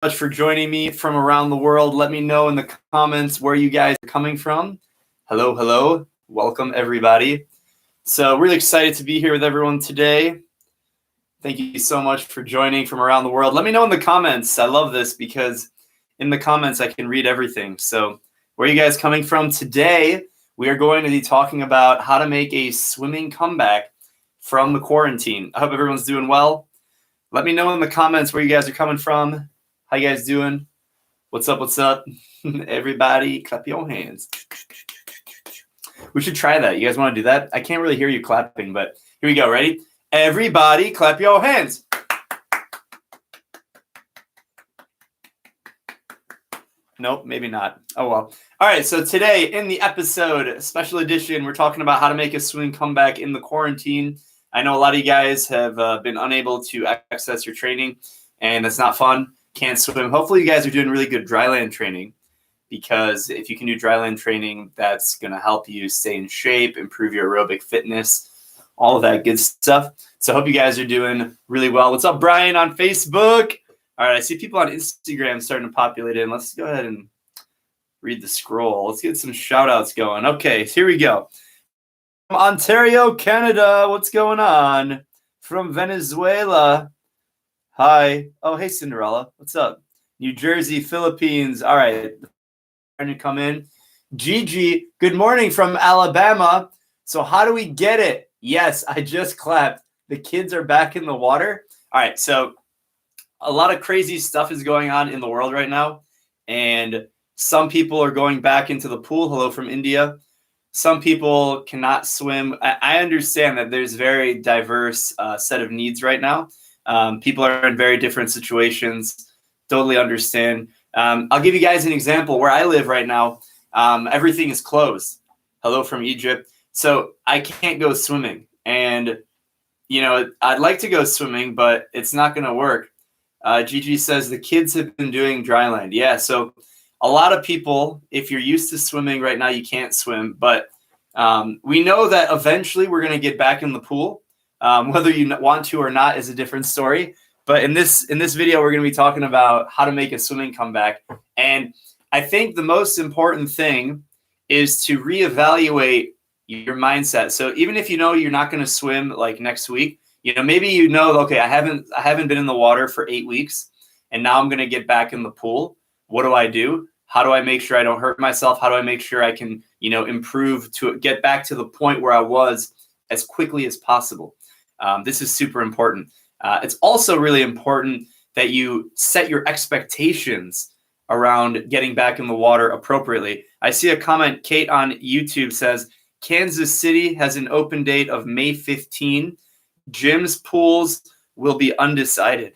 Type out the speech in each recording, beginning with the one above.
much for joining me from around the world. Let me know in the comments where you guys are coming from. Hello, hello. Welcome, everybody. So really excited to be here with everyone today. Thank you so much for joining from around the world. Let me know in the comments. I love this because in the comments I can read everything. So where are you guys coming from today? We are going to be talking about how to make a swimming comeback from the quarantine. I hope everyone's doing well. Let me know in the comments where you guys are coming from. How you guys doing? What's up? What's up? Everybody, clap your hands. We should try that. You guys want to do that? I can't really hear you clapping, but here we go. Ready? Everybody, clap your hands. Nope, maybe not. Oh, well. All right, so today in the episode, special edition, we're talking about how to make a swimming comeback in the quarantine. I know a lot of you guys have been unable to access your training, and that's not fun. Can't swim. Hopefully you guys are doing really good dryland training, because if you can do dryland training, that's going to help you stay in shape, improve your aerobic fitness, all of that good stuff. So I hope you guys are doing really well. What's up, Brian, on Facebook? All right, I see people on Instagram starting to populate in. Let's go ahead and read the scroll. Let's get some shout outs going. Okay, so here we go. From Ontario, Canada, what's going on? From Venezuela, hi. Oh, hey, Cinderella, what's up? New Jersey, Philippines. All right, trying to come in. Gigi, good morning from Alabama. So how do we get it? Yes, I just clapped. The kids are back in the water. All right, so a lot of crazy stuff is going on in the world right now, and some people are going back into the pool. Hello from India. Some people cannot swim. I understand that there's very diverse set of needs right now. People are in very different situations. Totally understand. I'll give you guys an example. Where I live right now, everything is closed. Hello from Egypt. So I can't go swimming. And, you know, I'd like to go swimming, but it's not going to work. Gigi says the kids have been doing dryland. Yeah, so a lot of people, if you're used to swimming right now, you can't swim. But we know that eventually we're going to get back in the pool. Whether you want to or not is a different story. But in this video, we're going to be talking about how to make a swimming comeback. And I think the most important thing is to reevaluate your mindset. So even if you know you're not going to swim like next week, you know, maybe you know, okay, I haven't been in the water for 8 weeks, and now I'm going to get back in the pool. What do I do? How do I make sure I don't hurt myself? How do I make sure I can, you know, improve to get back to the point where I was as quickly as possible? This is super important. It's also really important that you set your expectations around getting back in the water appropriately. I see a comment, Kate on YouTube says, Kansas City has an open date of May 15. Gyms, pools will be undecided.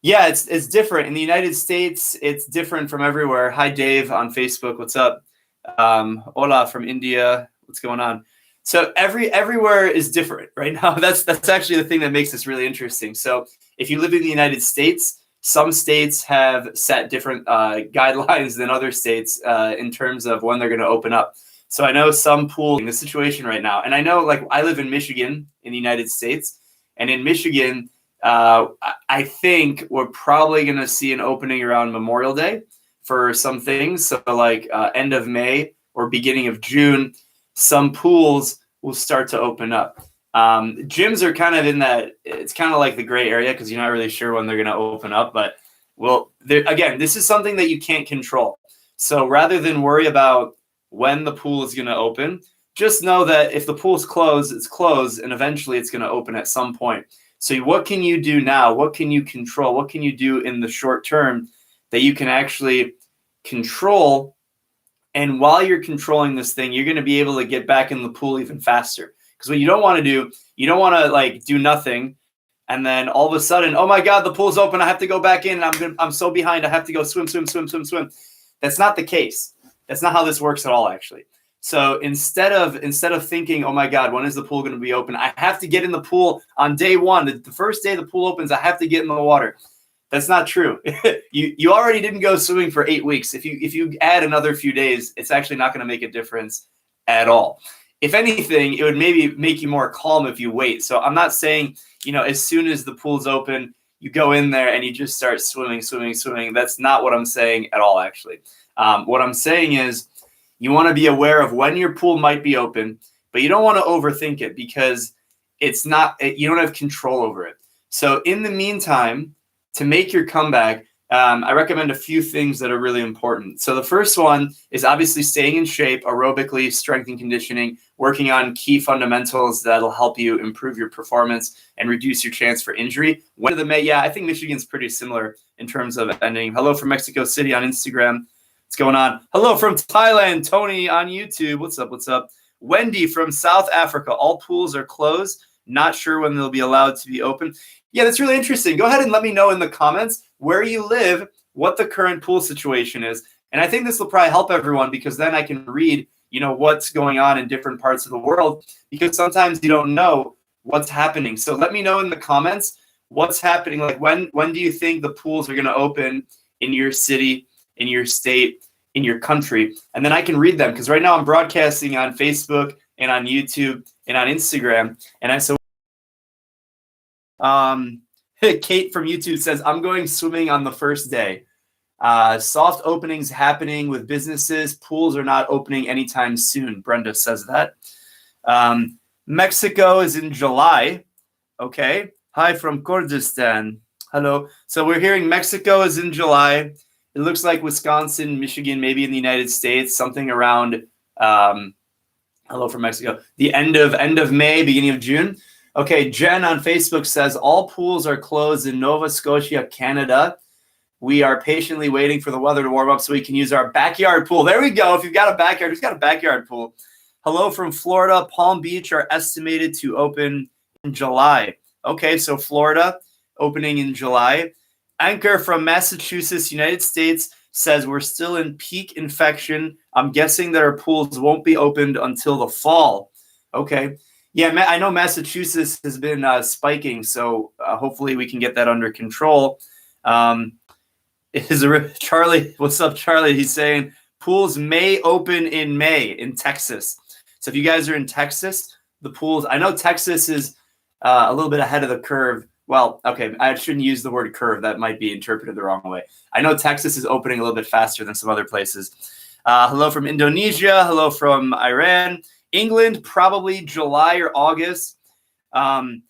Yeah, it's different. In the United States, it's different from everywhere. Hi, Dave on Facebook. What's up? Hola from India. What's going on? So everywhere is different right now. That's actually the thing that makes this really interesting. So if you live in the United States, some states have set different guidelines than other states in terms of when they're going to open up. So I know some pools in the situation right now, and I know, like, I live in Michigan in the United States, and in Michigan, I think we're probably going to see an opening around Memorial Day for some things. So like end of May or beginning of June, some pools will start to open up. Gyms are kind of in that, it's kind of like the gray area because you're not really sure when they're going to open up. But, well, again, this is something that you can't control. So rather than worry about when the pool is going to open, just know that if the pool's closed, it's closed, and eventually it's going to open at some point. So what can you do now? What can you control? What can you do in the short term that you can actually control? And while you're controlling this thing, you're going to be able to get back in the pool even faster. Because what you don't want to do, you don't want to like do nothing, and then all of a sudden, oh my God, the pool's open. I have to go back in. And I'm so behind. I have to go swim. That's not the case. That's not how this works at all, actually. So instead of thinking, oh my God, when is the pool going to be open? I have to get in the pool on day one. The first day the pool opens, I have to get in the water. That's not true. You already didn't go swimming for 8 weeks. If you add another few days, it's actually not going to make a difference at all. If anything, it would maybe make you more calm if you wait. So I'm not saying, as soon as the pool's open, you go in there and you just start swimming. That's not what I'm saying at all, actually. What I'm saying is you want to be aware of when your pool might be open, but you don't want to overthink it because you don't have control over it. So in the meantime, to make your comeback, I recommend a few things that are really important. So the first one is obviously staying in shape, aerobically, strength and conditioning, working on key fundamentals that'll help you improve your performance and reduce your chance for injury. I think Michigan's pretty similar in terms of ending. Hello from Mexico City on Instagram. What's going on? Hello from Thailand, Tony on YouTube. What's up? Wendy from South Africa. All pools are closed. Not sure when they'll be allowed to be open. Yeah, that's really interesting. Go ahead and let me know in the comments where you live, what the current pool situation is. And I think this will probably help everyone because then I can read, what's going on in different parts of the world because sometimes you don't know what's happening. So let me know in the comments what's happening. Like when do you think the pools are going to open in your city, in your state, in your country? And then I can read them because right now I'm broadcasting on Facebook and on YouTube and on Instagram. And Kate from YouTube says, I'm going swimming on the first day. Soft openings happening with businesses. Pools are not opening anytime soon. Brenda says that. Mexico is in July. Okay. Hi from Kurdistan. Hello. So we're hearing Mexico is in July. It looks like Wisconsin, Michigan, maybe in the United States, something around, hello from Mexico, the end of May, beginning of June. Okay, Jen on Facebook says, all pools are closed in Nova Scotia, Canada. We are patiently waiting for the weather to warm up so we can use our backyard pool. There we go. If you've got a backyard, who's got a backyard pool? Hello from Florida. Palm Beach are estimated to open in July. Okay, so Florida opening in July. Anchor from Massachusetts, United States says we're still in peak infection. I'm guessing that our pools won't be opened until the fall. Okay. Yeah, I know Massachusetts has been spiking, so hopefully we can get that under control. Charlie, what's up, Charlie? He's saying pools may open in May in Texas. So if you guys are in Texas, the pools, I know Texas is a little bit ahead of the curve. Well, okay, I shouldn't use the word curve. That might be interpreted the wrong way. I know Texas is opening a little bit faster than some other places. Hello from Indonesia. Hello from Iran. England, probably July or August. Can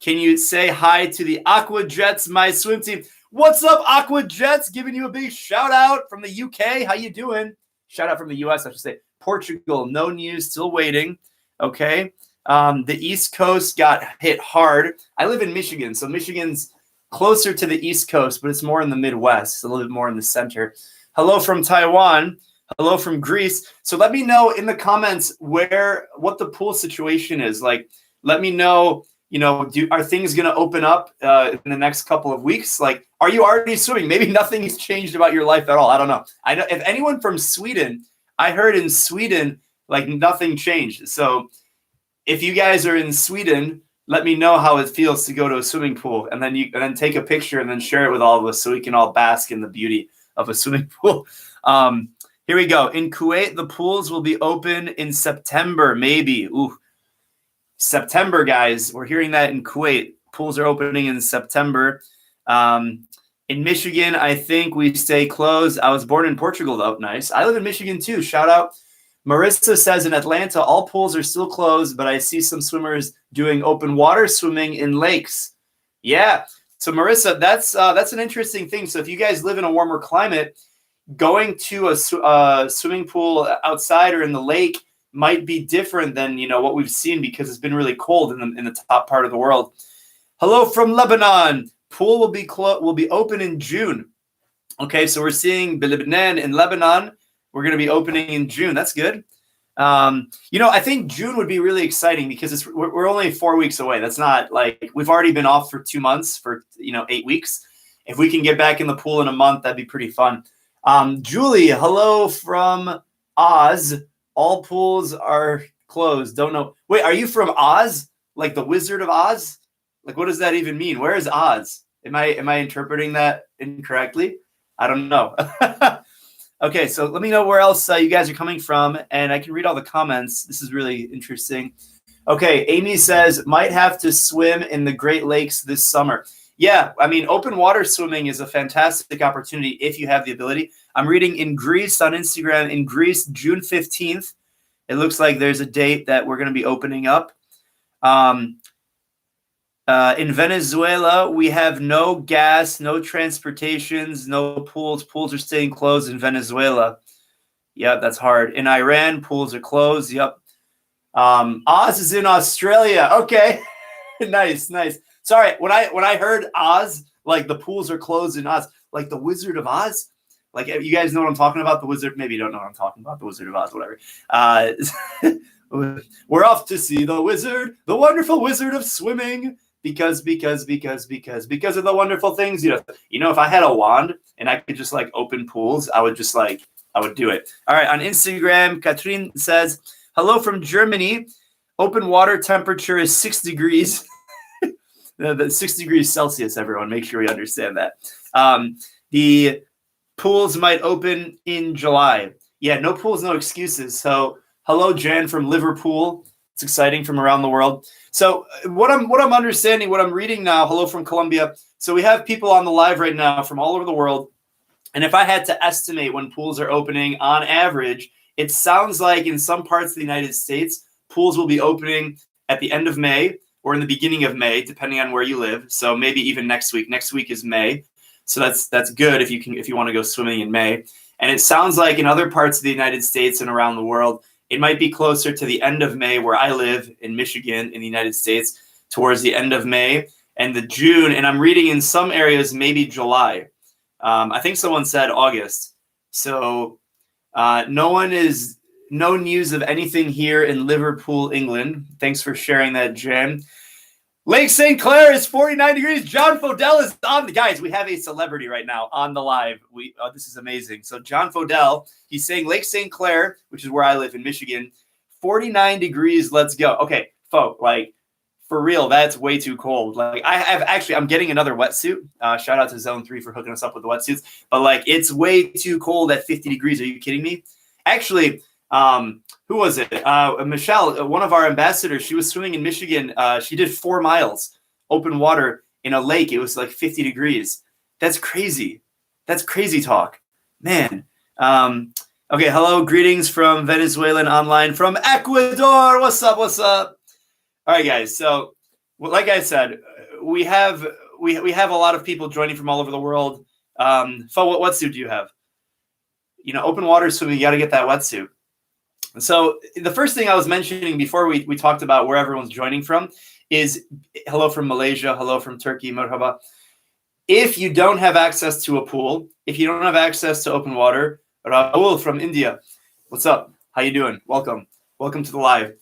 you say hi to the Aqua Jets, my swim team? What's up, Aqua Jets? Giving you a big shout out from the UK. How you doing? Shout out from the US, I should say. Portugal, no news, still waiting. Okay. The East Coast got hit hard. I live in Michigan, so Michigan's closer to the East Coast, but it's more in the Midwest, a little bit more in the center. Hello from Taiwan. Hello from Greece. So let me know in the comments what the pool situation is. Like, let me know, are things going to open up in the next couple of weeks? Like, are you already swimming? Maybe nothing has changed about your life at all. I don't know. I know if anyone from Sweden, I heard in Sweden, like nothing changed. So if you guys are in Sweden, let me know how it feels to go to a swimming pool, and then take a picture and then share it with all of us so we can all bask in the beauty of a swimming pool. Here we go. In Kuwait, the pools will be open in September, maybe. Ooh, September, guys. We're hearing that in Kuwait. Pools are opening in September. In Michigan, I think we stay closed. I was born in Portugal, though. Nice. I live in Michigan, too. Shout out. Marissa says in Atlanta, all pools are still closed, but I see some swimmers doing open water swimming in lakes. Yeah. So, Marissa, that's an interesting thing. So if you guys live in a warmer climate, going to a swimming pool outside or in the lake might be different than what we've seen because it's been really cold in the top part of the world. Hello from Lebanon. Pool will be open in June. Okay, so we're seeing Lebanon in Lebanon. We're going to be opening in June. That's good. I think June would be really exciting because we're only 4 weeks away. That's not like we've already been off for 2 months for 8 weeks. If we can get back in the pool in a month, that'd be pretty fun. Julie, hello from Oz. All pools are closed. Don't know. Wait, are you from Oz? Like the Wizard of Oz? Like, what does that even mean? Where is Oz? Am I interpreting that incorrectly? I don't know. Okay, so let me know where else you guys are coming from, and I can read all the comments. This is really interesting. Okay, Amy says, might have to swim in the Great Lakes this summer. Yeah, I mean, open water swimming is a fantastic opportunity if you have the ability. I'm reading in Greece on Instagram, in Greece, June 15th. It looks like there's a date that we're going to be opening up. In Venezuela, we have no gas, no transportations, no pools. Pools are staying closed in Venezuela. Yep, that's hard. In Iran, pools are closed. Yep. Oz is in Australia. Okay. Nice. Sorry, when I heard Oz, like the pools are closed in Oz, like the Wizard of Oz. Like, you guys know what I'm talking about? The Wizard, maybe you don't know what I'm talking about. The Wizard of Oz, whatever. We're off to see the wizard, the wonderful wizard of swimming, because of the wonderful things. You know, if I had a wand and I could just like open pools, I would do it. All right, on Instagram, Katrin says, hello from Germany. Open water temperature is 6 degrees. The 6 degrees Celsius, everyone. Make sure we understand that. The pools might open in July. Yeah, no pools, no excuses. So hello, Jan from Liverpool. It's exciting, from around the world. So what I'm understanding, what I'm reading now, hello from Colombia. So we have people on the live right now from all over the world. And if I had to estimate when pools are opening on average, it sounds like in some parts of the United States, pools will be opening at the end of May or in the beginning of May, depending on where you live. So maybe even next week. Next week is May. So that's good if you want to go swimming in May. And it sounds like in other parts of the United States and around the world, it might be closer to the end of May, where I live in Michigan in the United States, towards the end of May and the June. And I'm reading in some areas, maybe July. I think someone said August. So no news of anything here in Liverpool, England. Thanks for sharing that, Jen. Lake St. Clair is 49 degrees. John Fodell is on. Guys, we have a celebrity right now on the live. This is amazing. So John Fodell, he's saying Lake St. Clair, which is where I live in Michigan, 49 degrees. Let's go. Okay, folk, like for real, that's way too cold. Like I'm getting another wetsuit. Shout out to Zone 3 for hooking us up with the wetsuits. But like, it's way too cold at 50 degrees. Are you kidding me? Actually, who was it? Michelle, one of our ambassadors, she was swimming in Michigan. She did 4 miles open water in a lake. It was like 50 degrees. That's crazy. That's crazy talk, man. Okay. Hello. Greetings from Venezuelan online from Ecuador. What's up? All right, guys. So like I said, we have a lot of people joining from all over the world. Fo, what wetsuit do you have? You know, open water swimming, you got to get that wetsuit. So the first thing I was mentioning before we talked about where everyone's joining from is hello from Malaysia, hello from Turkey, marhaba. If you don't have access to a pool, if you don't have access to open water, Raul from India, what's up? How you doing? Welcome to the live.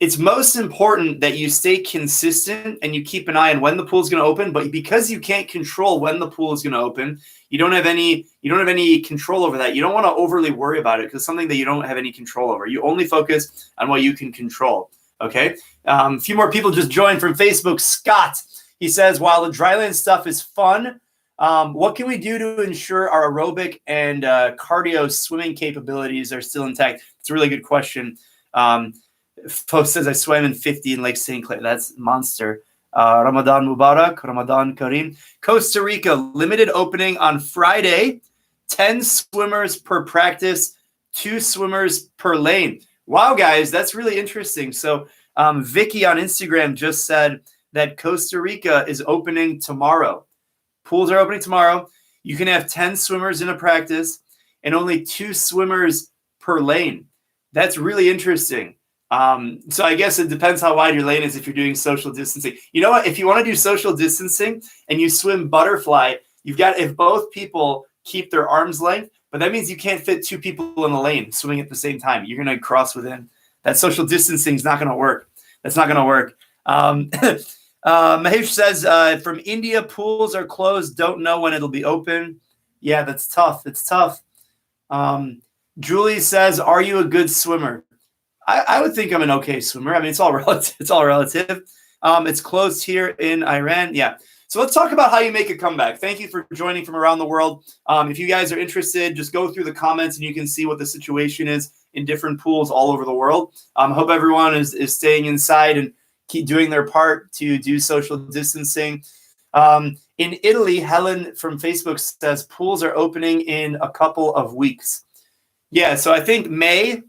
It's most important that you stay consistent and you keep an eye on when the pool is going to open. But because you can't control when the pool is going to open, you don't have any control over that. You don't want to overly worry about it because it's something that you don't have any control over. You only focus on what you can control. Okay. A few more people just joined from Facebook. Scott, he says, while the Dryland stuff is fun, what can we do to ensure our aerobic and cardio swimming capabilities are still intact? It's a really good question. Fo says, I swam in 50 in Lake St. Clair. That's monster. Ramadan Mubarak, Ramadan Kareem. Costa Rica, limited opening on Friday. 10 swimmers per practice, 2 swimmers per lane. Wow, guys, that's really interesting. So Vicky on Instagram just said that Costa Rica is opening tomorrow. Pools are opening tomorrow. You can have 10 swimmers in a practice and only 2 swimmers per lane. That's really interesting. So I guess it depends how wide your lane is if you're doing social distancing. You know what? If you want to do social distancing and you swim butterfly, if both people keep their arm's length, but that means you can't fit 2 people in the lane swimming at the same time. You're going to cross within. That social distancing is not going to work. That's not going to work. Mahesh says, from India, pools are closed. Don't know when it'll be open. Yeah, that's tough. It's tough. Julie says, are you a good swimmer? I would think I'm an okay swimmer. I mean, it's all relative. It's closed here in Iran. Yeah. So let's talk about how you make a comeback. Thank you for joining from around the world. If you guys are interested, just go through the comments and you can see what the situation is in different pools all over the world. Hope everyone is staying inside and keep doing their part to do social distancing. In In Italy, Helen from Facebook says pools are opening in a couple of weeks. Yeah, so I think May.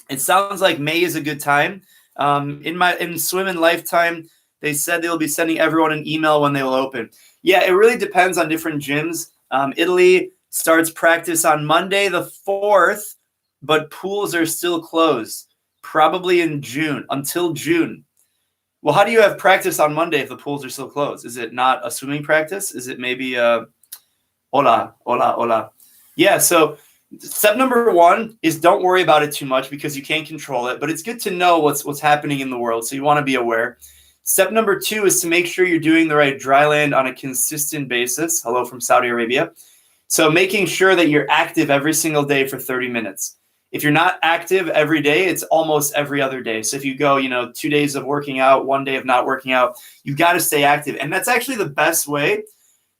It sounds like May is a good time. In Swim in Lifetime, they said they'll be sending everyone an email when they will open. Yeah, it really depends on different gyms. Italy starts practice on Monday the 4th, but pools are still closed, probably in June, until June. Well, how do you have practice on Monday if the pools are still closed? Is it not a swimming practice? Is it maybe hola? Yeah, so step number 1 is don't worry about it too much because you can't control it, but it's good to know what's happening in the world, so you want to be aware. Step number 2 is to make sure you're doing the right Dryland on a consistent basis. Hello from Saudi Arabia. So making sure that you're active every single day for 30 minutes. If you're not active every day, it's almost every other day. So if you go, 2 days of working out, 1 day of not working out, you've got to stay active. And that's actually the best way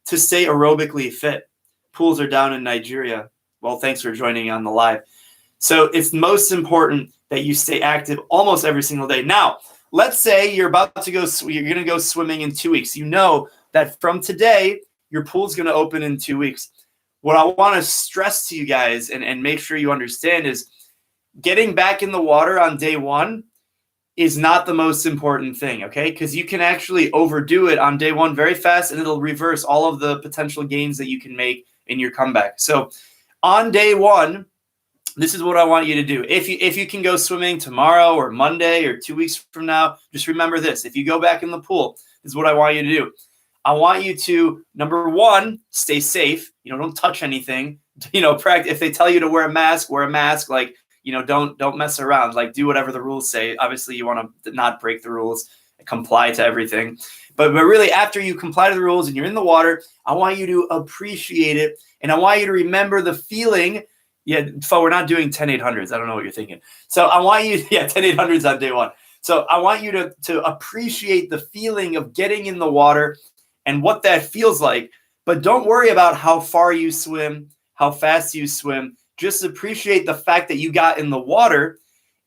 to stay aerobically fit. Pools are down in Nigeria. Well, thanks for joining on the live. So it's most important that you stay active almost every single day. Now, let's say you're going to go swimming in 2 weeks. You know that from today, your pool's going to open in 2 weeks. What I want to stress to you guys and make sure you understand is getting back in the water on day 1 is not the most important thing, okay? Because you can actually overdo it on day 1 very fast, and it'll reverse all of the potential gains that you can make in your comeback. So on day 1, this is what I want you to do. If you can go swimming tomorrow or Monday or 2 weeks from now, just remember this. If you go back in the pool, this is what I want you to do. I want you to, number 1, stay safe. Don't touch anything. Practice. If they tell you to wear a mask, wear a mask. Like, don't mess around. Like, do whatever the rules say. Obviously, you want to not break the rules, comply to everything. But really, after you comply to the rules and you're in the water, I want you to appreciate it. And I want you to remember the feeling. Yeah, we're not doing 10-800s. I don't know what you're thinking. So I want you, 10-800s on day 1. So I want you to appreciate the feeling of getting in the water and what that feels like. But don't worry about how far you swim, how fast you swim. Just appreciate the fact that you got in the water.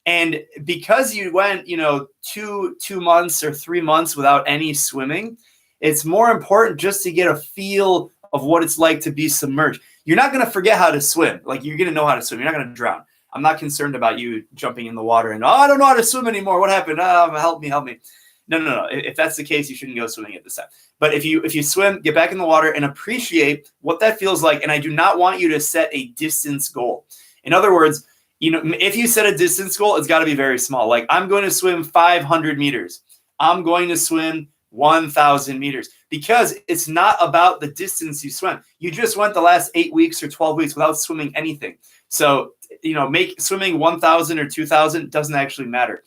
And because you went, 2 months or 3 months without any swimming, it's more important just to get a feel of what it's like to be submerged. You're not going to forget how to swim. Like, you're going to know how to swim. You're not going to drown. I'm not concerned about you jumping in the water and, I don't know how to swim anymore. What happened? Help me. No. If that's the case, you shouldn't go swimming at this time. But if you swim, get back in the water and appreciate what that feels like. And I do not want you to set a distance goal. In other words, if you set a distance goal, it's got to be very small. Like, I'm going to swim 500 meters. I'm going to swim 1,000 meters, because it's not about the distance you swim. You just went the last 8 weeks or 12 weeks without swimming anything. So, make swimming 1,000 or 2,000 doesn't actually matter.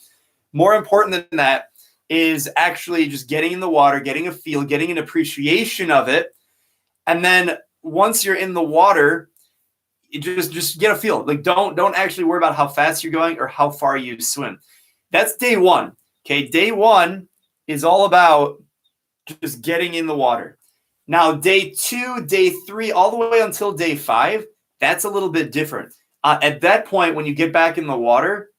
More important than that is actually just getting in the water, getting a feel, getting an appreciation of it. And then once you're in the water, you just get a feel. Like, don't actually worry about how fast you're going or how far you swim. That's day 1. Okay, day 1 is all about just getting in the water. Now, day 2, day 3, all the way until day 5, that's a little bit different. At that point, when you get back in the water,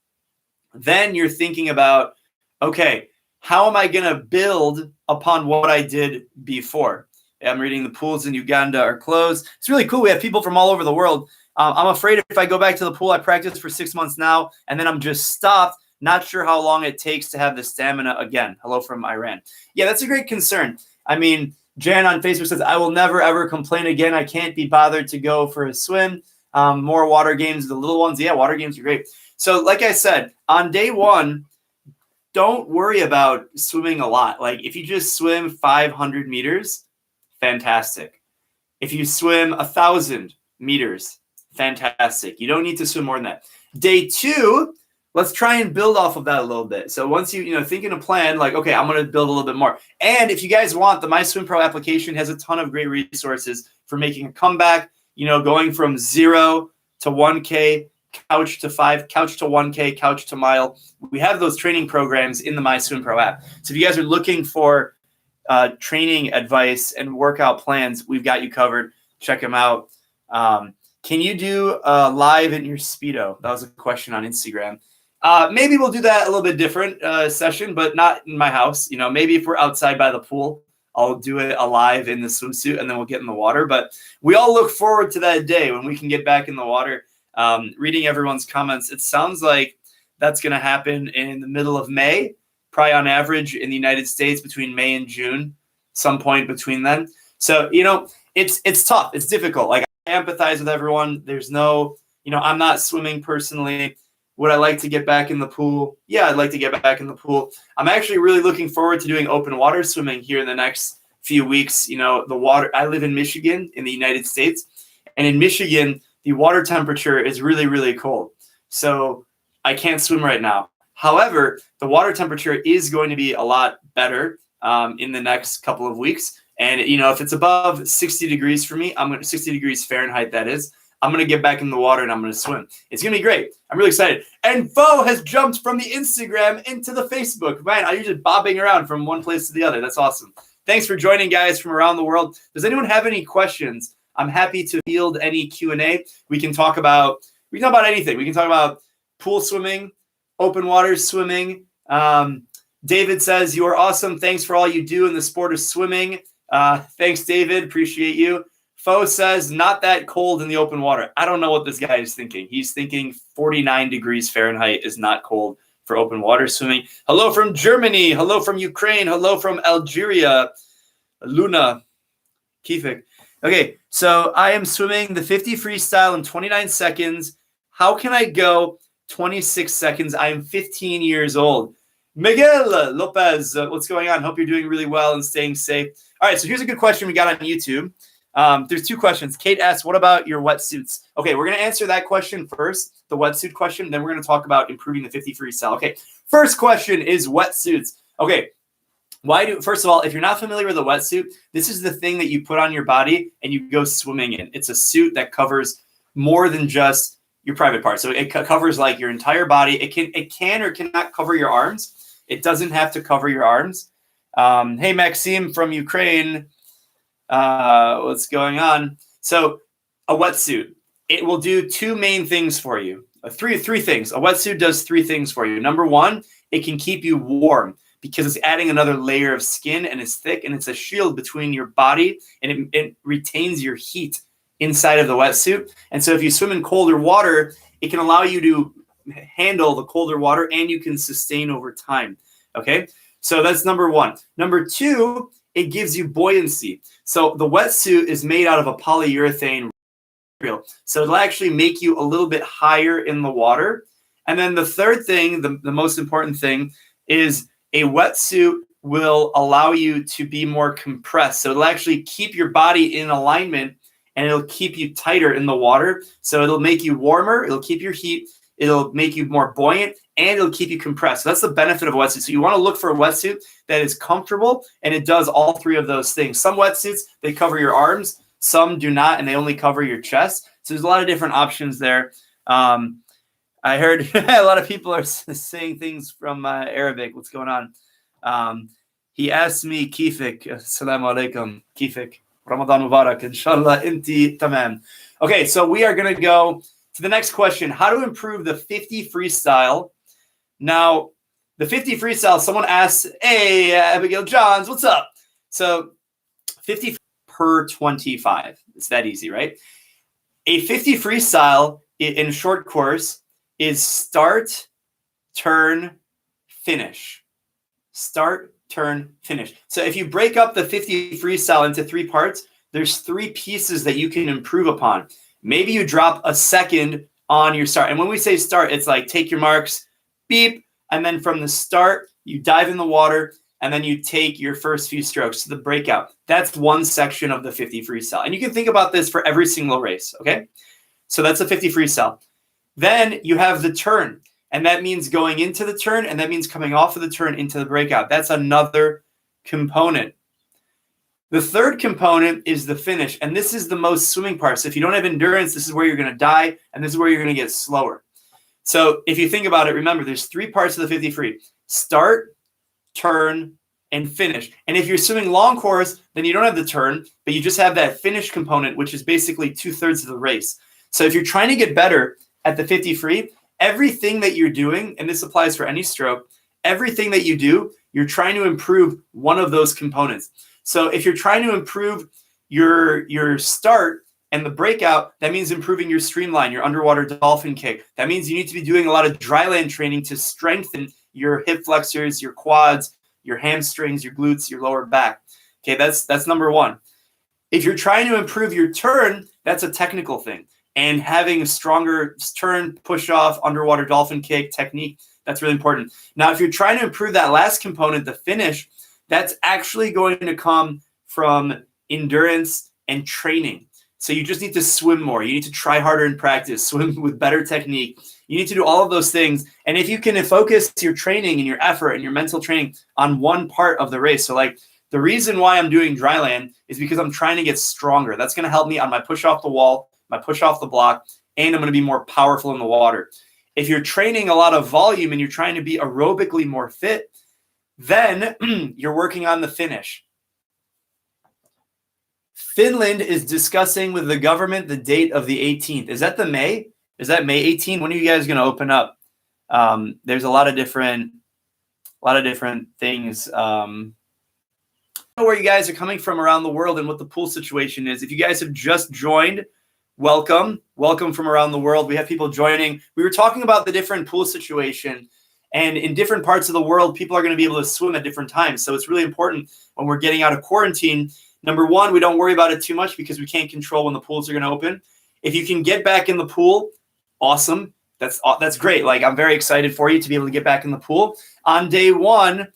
then you're thinking about, okay, how am I going to build upon what I did before? I'm reading the pools in Uganda are closed. It's really cool. We have people from all over the world. I'm afraid if I go back to the pool, I practiced for 6 months now, and then I'm just stopped. Not sure how long it takes to have the stamina again. Hello from Iran. Yeah, that's a great concern. I mean, Jan on Facebook says, I will never, ever complain again. I can't be bothered to go for a swim. More water games, the little ones. Yeah, water games are great. So like I said, on day 1, don't worry about swimming a lot. Like, if you just swim 500 meters, fantastic. If you swim 1,000 meters, fantastic. You don't need to swim more than that. Day 2, let's try and build off of that a little bit. So once you think in a plan, like, okay, I'm going to build a little bit more. And if you guys want, the MySwimPro application has a ton of great resources for making a comeback, going from 0 to 1K, couch to 5, couch to 1K, couch to mile. We have those training programs in the MySwimPro app. So if you guys are looking for training advice and workout plans, we've got you covered. Check them out. Can you do live in your Speedo? That was a question on Instagram. Maybe we'll do that a little bit different session, but not in my house. Maybe if we're outside by the pool, I'll do it alive in the swimsuit, and then we'll get in the water. But we all look forward to that day when we can get back in the water. Reading everyone's comments, it sounds like that's going to happen in the middle of May, probably on average in the United States between May and June, some point between then. So, it's tough. It's difficult. Like, I empathize with everyone. There's no, I'm not swimming personally. Would I like to get back in the pool? Yeah, I'd like to get back in the pool. I'm actually really looking forward to doing open water swimming here in the next few weeks. The water, I live in Michigan in the United States, and in Michigan, the water temperature is really, really cold. So I can't swim right now. However, the water temperature is going to be a lot better in the next couple of weeks. And, if it's above 60 degrees for me, 60 degrees Fahrenheit, that is, I'm going to get back in the water and I'm going to swim. It's going to be great. I'm really excited. And Fo has jumped from the Instagram into the Facebook. Man, I'm just bobbing around from one place to the other. That's awesome. Thanks for joining, guys, from around the world. Does anyone have any questions? I'm happy to field any Q&A. We can talk about anything. We can talk about pool swimming, open water swimming. David says, you are awesome. Thanks for all you do in the sport of swimming. Thanks, David. Appreciate you. Fo says, not that cold in the open water. I don't know what this guy is thinking. He's thinking 49 degrees Fahrenheit is not cold for open water swimming. Hello from Germany. Hello from Ukraine. Hello from Algeria. Luna. Kifik. Okay, so I am swimming the 50 freestyle in 29 seconds. How can I go 26 seconds? I am 15 years old. Miguel Lopez, what's going on? Hope you're doing really well and staying safe. All right, so here's a good question we got on YouTube. There's two questions. Kate asks, what about your wetsuits? Okay, we're going to answer that question first, the wetsuit question. Then we're going to talk about improving the 50 freestyle. Okay, first question is wetsuits. Okay, first of all, if you're not familiar with a wetsuit, this is the thing that you put on your body and you go swimming in. It's a suit that covers more than just your private parts. So it covers like your entire body. It can or cannot cover your arms. It doesn't have to cover your arms. Hey, Maxime from Ukraine. What's going on? So a wetsuit, it will do two main things for you. Three things. A wetsuit does three things for you. Number one, it can keep you warm because it's adding another layer of skin and it's thick and it's a shield between your body and it retains your heat inside of the wetsuit. And so if you swim in colder water, it can allow you to handle the colder water and you can sustain over time. Okay. So that's number one. Number two, it gives you buoyancy. So the wetsuit is made out of a polyurethane material. So it'll actually make you a little bit higher in the water. And then the third thing, the most important thing, is a wetsuit will allow you to be more compressed. So it'll actually keep your body in alignment and it'll keep you tighter in the water. So it'll make you warmer. It'll keep your heat. It'll make you more buoyant and it'll keep you compressed. So that's the benefit of a wetsuit. So you want to look for a wetsuit that is comfortable and it does all three of those things. Some wetsuits, they cover your arms. Some do not, and they only cover your chest. So there's a lot of different options there. I heard a lot of people are saying things from Arabic. What's going on? He asked me, Kifik, assalamu alaikum, Kifik, Ramadan Mubarak, inshallah, inti tamam. Okay, so we are going to go to the next question, how to improve the 50 freestyle. Now, the 50 freestyle, someone asks, hey, Abigail Johns, what's up? So 50 per 25. It's that easy, right? A 50 freestyle in a short course is start, turn, finish. Start, turn, finish. So if you break up the 50 freestyle into three parts, there's three pieces that you can improve upon. Maybe you drop a second on your start. And when we say start, it's like take your marks, beep, and then from the start, you dive in the water, and then you take your first few strokes to the breakout. That's one section of the 50 freestyle. And you can think about this for every single race, okay? So that's a 50 freestyle. Then you have the turn, and that means going into the turn, and that means coming off of the turn into the breakout. That's another component. The third component is the finish, and this is the most swimming part. So if you don't have endurance, this is where you're going to die, and this is where you're going to get slower. So if you think about it, remember, there's three parts of the 50 free. Start, turn, and finish. And if you're swimming long course, then you don't have the turn, but you just have that finish component, which is basically 2/3 of the race. So if you're trying to get better at the 50 free, everything that you're doing, and this applies for any stroke, everything that you do, you're trying to improve one of those components. So if you're trying to improve your start and the breakout, that means improving your streamline, your underwater dolphin kick. That means you need to be doing a lot of dryland training to strengthen your hip flexors, your quads, your hamstrings, your glutes, your lower back. Okay, that's number one. If you're trying to improve your turn, that's a technical thing. And having a stronger turn, push off, underwater dolphin kick technique, that's really important. Now, if you're trying to improve that last component, the finish, that's actually going to come from endurance and training. So you just need to swim more. You need to try harder in practice, swim with better technique. You need to do all of those things. And if you can focus your training and your effort and your mental training on one part of the race. So like the reason why I'm doing dryland is because I'm trying to get stronger. That's going to help me on my push off the wall, my push off the block, and I'm going to be more powerful in the water. If you're training a lot of volume and you're trying to be aerobically more fit, then you're working on the finish. Finland is discussing with the government the date of the 18th. Is that the May? Is that May 18th? When are you guys going to open up? There's a lot of different things. I don't know where you guys are coming from around the world and what the pool situation is. If you guys have just joined, welcome from around the world. We have people joining. We were talking about the different pool situation, and in different parts of the world, people are going to be able to swim at different times. So it's really important when we're getting out of quarantine. Number one, we don't worry about it too much because we can't control when the pools are going to open. If you can get back in the pool, awesome. That's great. Like, I'm very excited for you to be able to get back in the pool. On day one,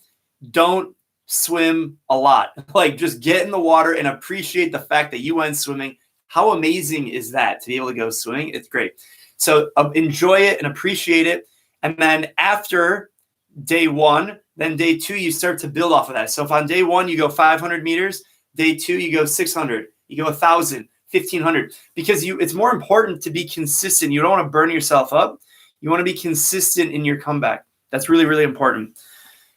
don't swim a lot. Like, just get in the water and appreciate the fact that you went swimming. How amazing is that to be able to go swimming? It's great. So enjoy it and appreciate it. And then after day one, then day two, you start to build off of that. So if on day one, you go 500 meters, day two, you go 600, you go 1,000, 1,500, because it's more important to be consistent. You don't want to burn yourself up. You want to be consistent in your comeback. That's really, really important.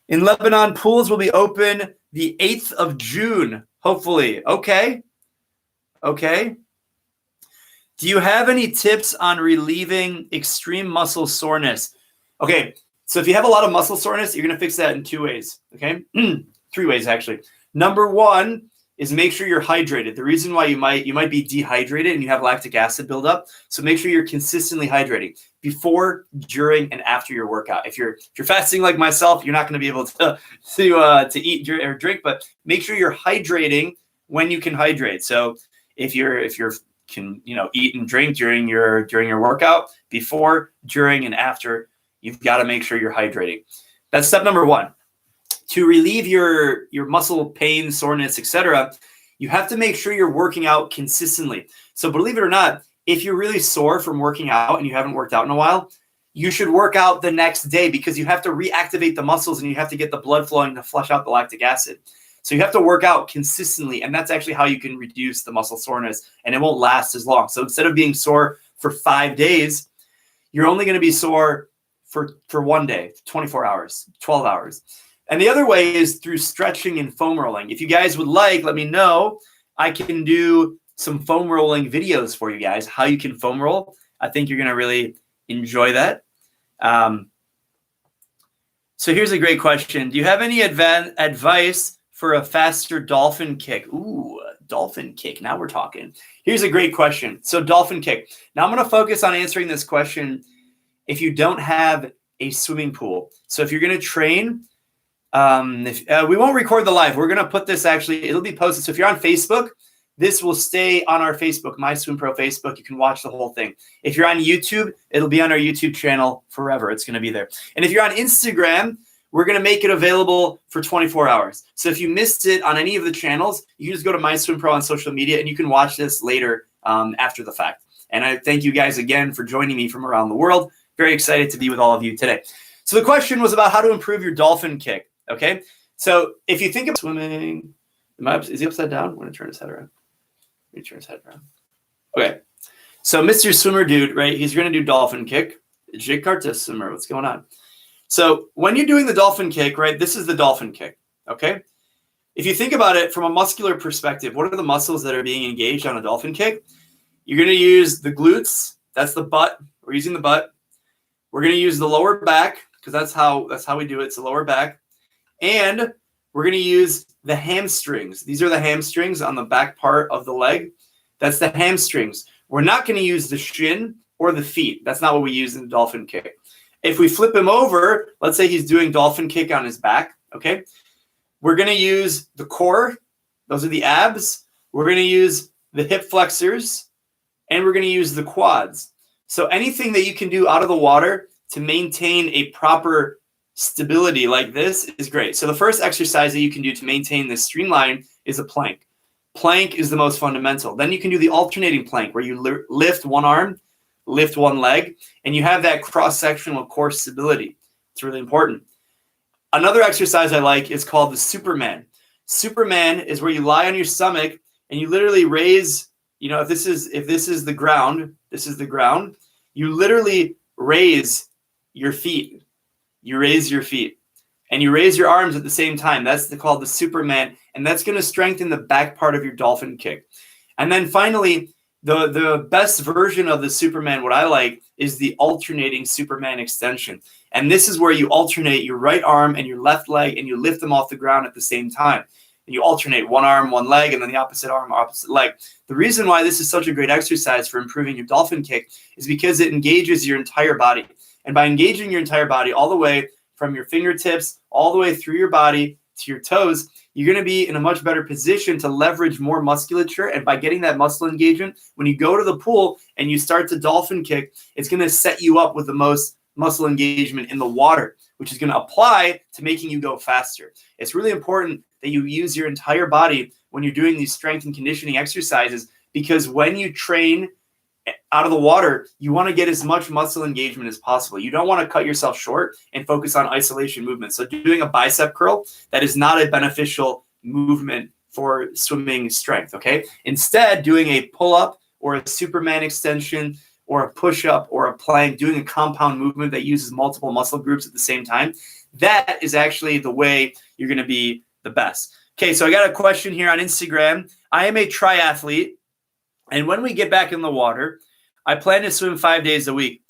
In Lebanon, pools will be open the 8th of June, hopefully. Okay. Do you have any tips on relieving extreme muscle soreness? Okay, so if you have a lot of muscle soreness, you're going to fix that in 2 ways, okay? 3 ways, actually. Number one is make sure you're hydrated. The reason why you might be dehydrated and you have lactic acid buildup, so make sure you're consistently hydrating before, during, and after your workout. If you're fasting like myself, you're not going to be able to eat or drink, but make sure you're hydrating when you can hydrate. So if you're can eat and drink during your workout, before, during, and after, you've got to make sure you're hydrating. That's step number one. To relieve your muscle pain, soreness, etc., you have to make sure you're working out consistently. So believe it or not, if you're really sore from working out and you haven't worked out in a while, you should work out the next day because you have to reactivate the muscles and you have to get the blood flowing to flush out the lactic acid. So you have to work out consistently, and that's actually how you can reduce the muscle soreness, and it won't last as long. So instead of being sore for 5 days, you're only going to be sore for 1 day, 24 hours, 12 hours. And the other way is through stretching and foam rolling. If you guys would like, let me know. I can do some foam rolling videos for you guys, how you can foam roll. I think you're going to really enjoy that. So here's a great question. Do you have any advice for a faster dolphin kick? Ooh, dolphin kick. Now we're talking. Here's a great question. So dolphin kick. Now I'm going to focus on answering this question if you don't have a swimming pool. So if you're going to train, we won't record the live. We're going to put this it'll be posted. So if you're on Facebook, this will stay on our Facebook, MySwimPro Facebook. You can watch the whole thing. If you're on YouTube, it'll be on our YouTube channel forever. It's going to be there. And if you're on Instagram, we're going to make it available for 24 hours. So if you missed it on any of the channels, you can just go to MySwimPro on social media and you can watch this later after the fact. And I thank you guys again for joining me from around the world. Very excited to be with all of you today. So the question was about how to improve your dolphin kick. Okay. So if you think of swimming, is he upside down? I'm going to turn his head around. Let me turn his head around. Okay. So Mr. Swimmer Dude, right? He's going to do dolphin kick. Jake Cartes swimmer. What's going on? So when you're doing the dolphin kick, right, this is the dolphin kick, okay? If you think about it from a muscular perspective, what are the muscles that are being engaged on a dolphin kick? You're going to use the glutes. That's the butt. We're using the butt. We're going to use the lower back because that's how we do it. It's the lower back. And we're going to use the hamstrings. These are the hamstrings on the back part of the leg. That's the hamstrings. We're not going to use the shin or the feet. That's not what we use in the dolphin kick. If we flip him over, let's say he's doing dolphin kick on his back, okay? We're going to use the core. Those are the abs. We're going to use the hip flexors, and we're going to use the quads. So anything that you can do out of the water to maintain a proper stability like this is great. So the first exercise that you can do to maintain this streamline is a plank. Plank is the most fundamental. Then you can do the alternating plank where you lift one arm, lift one leg, and you have that cross-sectional core stability. It's really important. Another exercise I like is called the Superman. Superman is where you lie on your stomach and you literally raise, if this is the ground, you literally raise your feet. You raise your feet and you raise your arms at the same time. That's called the Superman, and that's going to strengthen the back part of your dolphin kick. And then finally, the best version of the Superman, what I like, is the alternating Superman extension. And this is where you alternate your right arm and your left leg and you lift them off the ground at the same time. And you alternate one arm, one leg, and then the opposite arm, opposite leg. The reason why this is such a great exercise for improving your dolphin kick is because it engages your entire body. And by engaging your entire body all the way from your fingertips, all the way through your body to your toes, you're going to be in a much better position to leverage more musculature. And by getting that muscle engagement, when you go to the pool and you start to dolphin kick, it's going to set you up with the most muscle engagement in the water, which is going to apply to making you go faster. It's really important that you use your entire body when you're doing these strength and conditioning exercises, because when you train out of the water, you want to get as much muscle engagement as possible. You don't want to cut yourself short and focus on isolation movements. So doing a bicep curl, that is not a beneficial movement for swimming strength, okay? Instead, doing a pull-up or a Superman extension or a push-up or a plank, doing a compound movement that uses multiple muscle groups at the same time, that is actually the way you're going to be the best. Okay, so I got a question here on Instagram. I am a triathlete, and when we get back in the water, I plan to swim 5 days a week.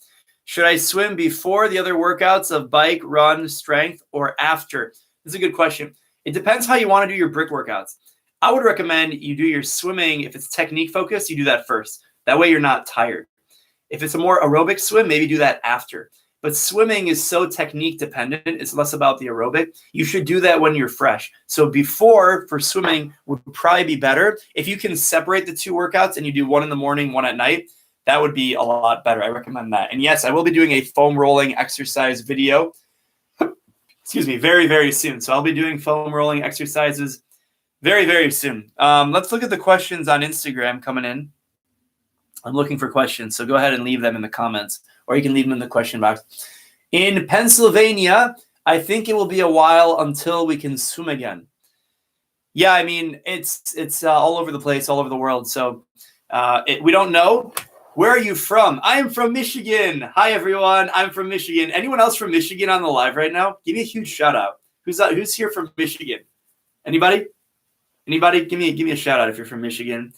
Should I swim before the other workouts of bike, run, strength, or after? This is a good question. It depends how you want to do your brick workouts. I would recommend you do your swimming, if it's technique focused, you do that first. That way you're not tired. If it's a more aerobic swim, maybe do that after. But swimming is so technique dependent, it's less about the aerobic. You should do that when you're fresh. So before, for swimming, would probably be better. If you can separate the two workouts and you do one in the morning, one at night, that would be a lot better. I recommend that. And yes, I will be doing a foam rolling exercise video, very, very soon. So I'll be doing foam rolling exercises very, very soon. Let's look at the questions on Instagram coming in. I'm looking for questions, so go ahead and leave them in the comments, or you can leave them in the question box. In Pennsylvania, I think it will be a while until we can swim again. Yeah, I mean, it's all over the place, all over the world. So we don't know. Where are you from? I am from Michigan. Hi, everyone. I'm from Michigan. Anyone else from Michigan on the live right now? Give me a huge shout out. Who's here from Michigan? Anybody? Anybody? Give me a shout out if you're from Michigan.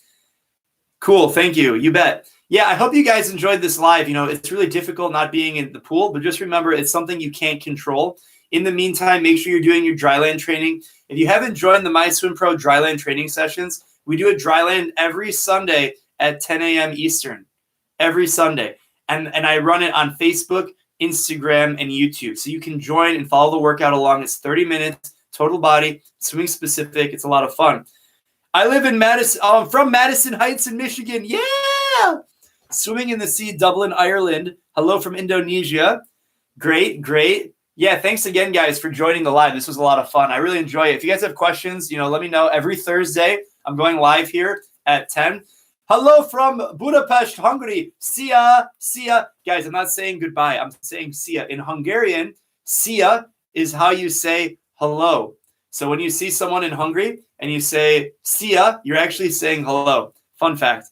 Cool. Thank you. You bet. Yeah, I hope you guys enjoyed this live. It's really difficult not being in the pool, but just remember, it's something you can't control. In the meantime, make sure you're doing your Dryland training. If you haven't joined the MySwimPro Dryland training sessions, we do a Dryland every Sunday at 10 a.m. Eastern. Every Sunday. And I run it on Facebook, Instagram, and YouTube. So you can join and follow the workout along. It's 30 minutes, total body, swimming specific. It's a lot of fun. I live in Madison. I'm from Madison Heights in Michigan. Yeah! Swimming in the sea, Dublin, Ireland. Hello from Indonesia. Great, great. Yeah, thanks again, guys, for joining the live. This was a lot of fun. I really enjoy it. If you guys have questions, let me know. Every Thursday, I'm going live here at 10. Hello from Budapest, Hungary. See ya. Guys, I'm not saying goodbye. I'm saying see ya. In Hungarian, see ya is how you say hello. So when you see someone in Hungary and you say see ya, you're actually saying hello. Fun fact.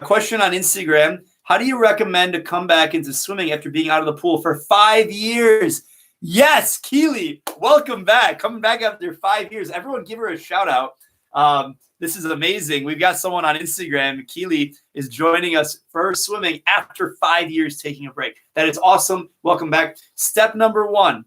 Question on Instagram. How do you recommend to come back into swimming after being out of the pool for 5 years? Yes, Keely, welcome back. Coming back after 5 years. Everyone give her a shout out. This is amazing. We've got someone on Instagram. Keely is joining us for swimming after 5 years taking a break. That is awesome. Welcome back. Step number one.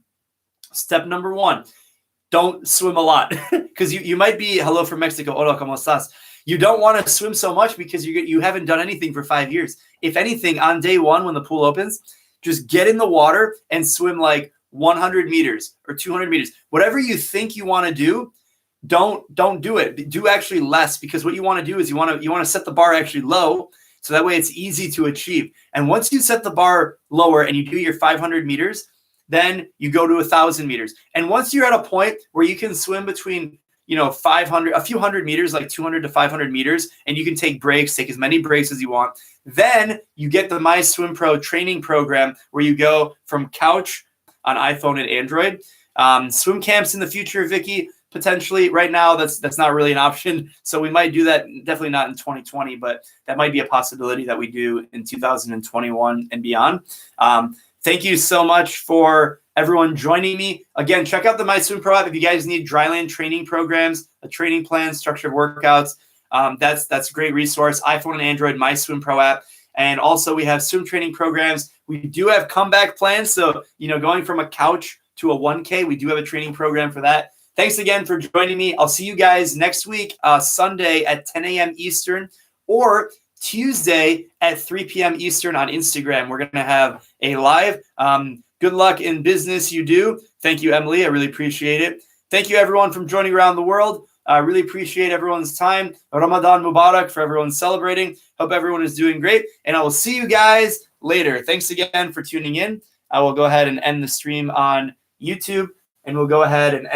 don't swim a lot because you might be, hello from Mexico, hola, ¿cómo estás? You don't want to swim so much because you haven't done anything for 5 years. If anything, on day one, when the pool opens, just get in the water and swim like 100 meters or 200 meters. Whatever you think you want to do, don't do it. Do actually less, because what you want to do is you want to set the bar actually low, so that way it's easy to achieve. And once you set the bar lower and you do your 500 meters, then you go to 1,000 meters. And once you're at a point where you can swim between 500, a few hundred meters, like 200 to 500 meters, and you can take breaks, take as many breaks as you want. Then you get the MySwimPro training program where you go from couch on iPhone and Android. Swim camps in the future, Vicky, potentially. Right now, that's not really an option. So we might do that, definitely not in 2020, but that might be a possibility that we do in 2021 and beyond. Thank you so much for everyone joining me. Again, check out the MySwimPro app if you guys need Dryland training programs, a training plan, structured workouts. That's a great resource. iPhone and Android, MySwimPro app. And also we have swim training programs. We do have comeback plans. So, going from a couch to a 1K, we do have a training program for that. Thanks again for joining me. I'll see you guys next week, Sunday at 10 a.m. Eastern, or Tuesday at 3 p.m. Eastern on Instagram. We're going to have a live. Good luck in business you do. Thank you, Emily. I really appreciate it. Thank you, everyone, from joining around the world. I really appreciate everyone's time. Ramadan Mubarak for everyone celebrating. Hope everyone is doing great. And I will see you guys later. Thanks again for tuning in. I will go ahead and end the stream on YouTube, and we'll go ahead and end